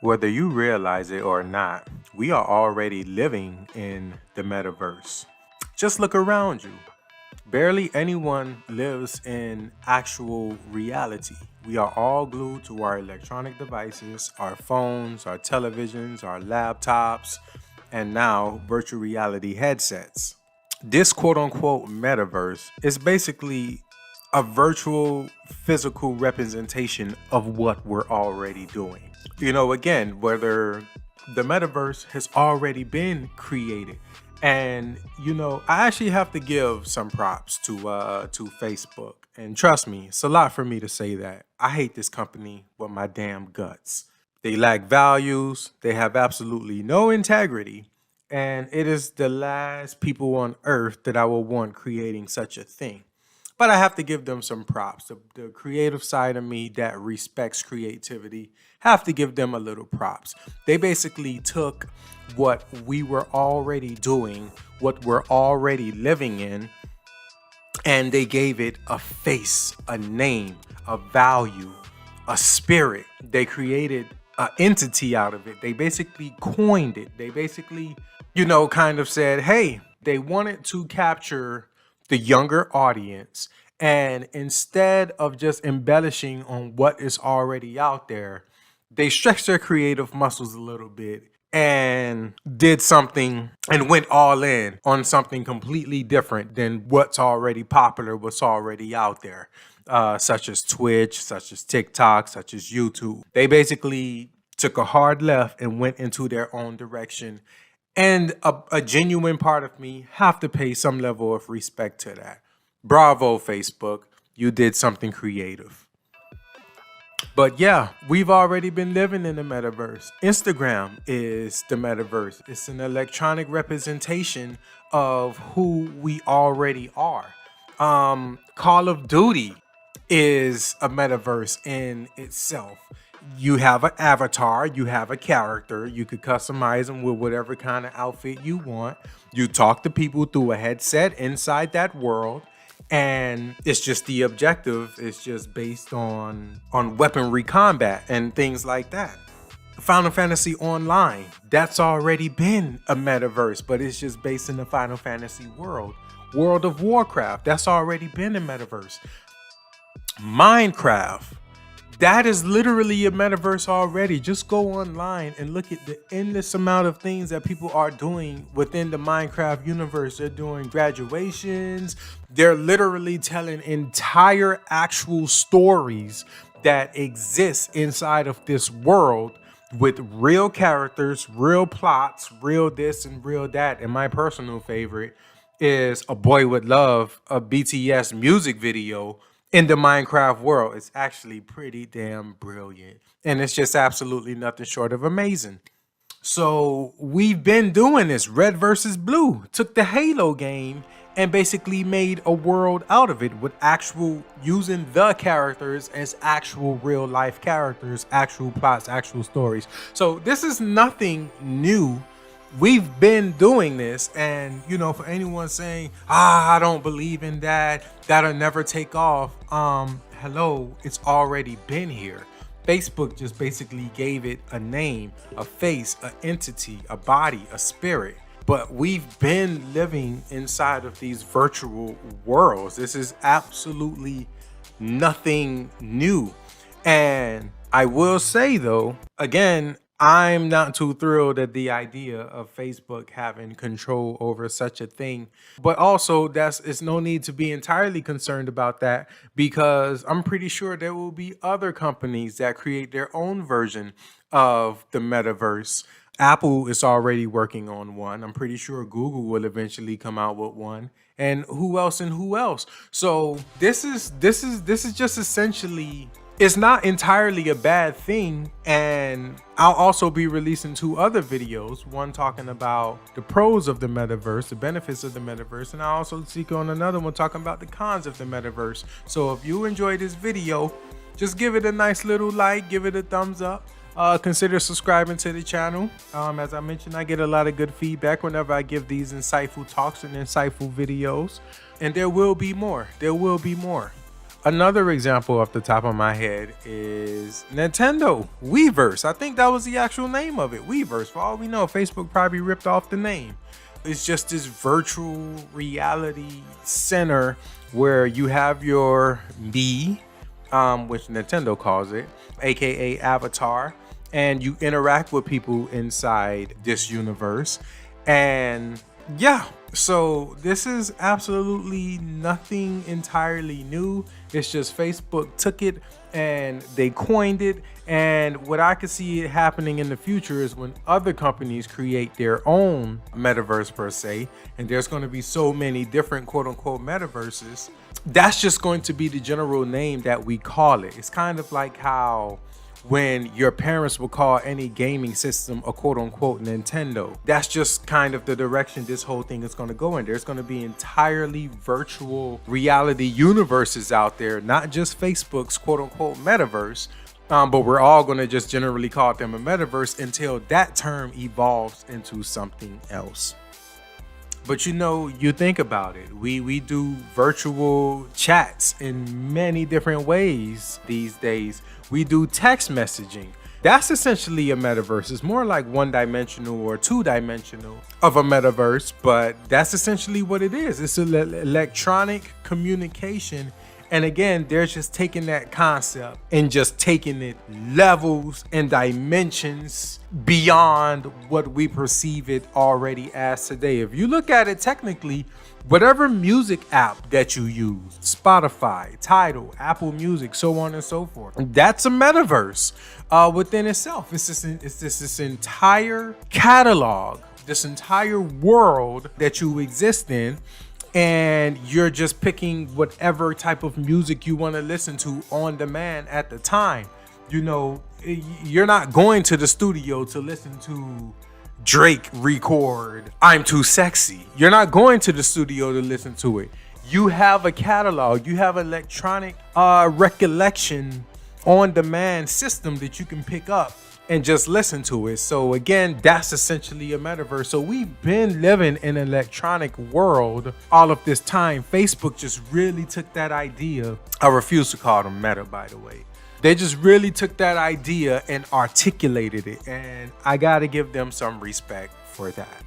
Whether you realize it or not, we are already living in the metaverse. Just look around you. Barely anyone lives in actual reality. We are all glued to our electronic devices, our phones, our televisions, our laptops, and now virtual reality headsets. This quote unquote metaverse is basically a virtual physical representation of what we're already doing. Again, whether the metaverse has already been created. And I actually have to give some props to Facebook. And trust me, it's a lot for me to say that. I hate this company with my damn guts. They lack values, they have absolutely no integrity, and it is the last people on earth that I will want creating such a thing. But I have to give them some props. The creative side of me that respects creativity, have to give them a little props. They basically took what we were already doing, what we're already living in, and they gave it a face, a name, a value, a spirit. They created an entity out of it. They basically coined it. They basically, kind of said, hey, they wanted to capture the younger audience. And instead of just embellishing on what is already out there, they stretched their creative muscles a little bit and did something and went all in on something completely different than what's already popular, what's already out there, such as Twitch, such as TikTok, such as YouTube. They basically took a hard left and went into their own direction. And a genuine part of me have to pay some level of respect to that. Bravo, Facebook. You did something creative. But yeah, we've already been living in the metaverse. Instagram is the metaverse. It's an electronic representation of who we already are. Call of Duty is a metaverse in itself. You have an avatar, you have a character, you could customize them with whatever kind of outfit you want. You talk to people through a headset inside that world, and it's just the objective is just based on weaponry combat and things like that. Final Fantasy Online, that's already been a metaverse, but it's just based in the Final Fantasy world. World of Warcraft, that's already been a metaverse. Minecraft, that is literally a metaverse already. Just go online and look at the endless amount of things that people are doing within the Minecraft universe. They're doing graduations. They're literally telling entire actual stories that exist inside of this world with real characters, real plots, real this and real that. And my personal favorite is A Boy With Love, a BTS music video in the Minecraft world. It's actually pretty damn brilliant. And it's just absolutely nothing short of amazing. So we've been doing this. Red versus Blue took the Halo game and basically made a world out of it with actual using the characters as actual real life characters, actual plots, actual stories. So this is nothing new. We've been doing this, and for anyone saying, I don't believe in that, that'll never take off. Hello, it's already been here. Facebook just basically gave it a name, a face, an entity, a body, a spirit. But we've been living inside of these virtual worlds. This is absolutely nothing new. And I will say though, again, I'm not too thrilled at the idea of Facebook having control over such a thing. But also, it's no need to be entirely concerned about that, because I'm pretty sure there will be other companies that create their own version of the metaverse. Apple is already working on one. I'm pretty sure Google will eventually come out with one. And who else and who else? So this is just essentially, it's not entirely a bad thing. And I'll also be releasing 2 other videos, one talking about the pros of the metaverse, the benefits of the metaverse, and I'll also seek on another one talking about the cons of the metaverse. So if you enjoyed this video, just give it a nice little like, give it a thumbs up. Consider subscribing to the channel. As I mentioned, I get a lot of good feedback whenever I give these insightful talks and insightful videos. And there will be more. There will be more. Another example off the top of my head is Nintendo Weverse. I think that was the actual name of it, Weverse. For all we know, Facebook probably ripped off the name. It's just this virtual reality center where you have your me, which Nintendo calls it, aka Avatar, and you interact with people inside this universe. And yeah, so this is absolutely nothing entirely new. It's just Facebook took it and they coined it. And what I could see it happening in the future is when other companies create their own metaverse per se, and there's going to be so many different quote unquote metaverses, that's just going to be the general name that we call it. It's kind of like how when your parents will call any gaming system a quote unquote Nintendo. That's just kind of the direction this whole thing is going to go in. There's going to be entirely virtual reality universes out there, not just Facebook's quote unquote metaverse. But we're all going to just generally call them a metaverse until that term evolves into something else. But you think about it. We do virtual chats in many different ways these days. We do text messaging. That's essentially a metaverse. It's more like one-dimensional or two-dimensional of a metaverse, but that's essentially what it is. It's an electronic communication. And again, they're just taking that concept and just taking it levels and dimensions beyond what we perceive it already as today. If you look at it technically, whatever music app that you use, Spotify, Tidal, Apple Music, so on and so forth, that's a metaverse within itself. It's this entire catalog, this entire world that you exist in. And you're just picking whatever type of music you want to listen to on demand at the time. You're not going to the studio to listen to Drake record I'm Too Sexy. You're not going to the studio to listen to it. You have a catalog. You have an electronic recollection on demand system that you can pick up and just listen to it. So again, that's essentially a metaverse. So we've been living in an electronic world all of this time. Facebook just really took that idea. I refuse to call them meta, by the way. They just really took that idea and articulated it. And I got to give them some respect for that.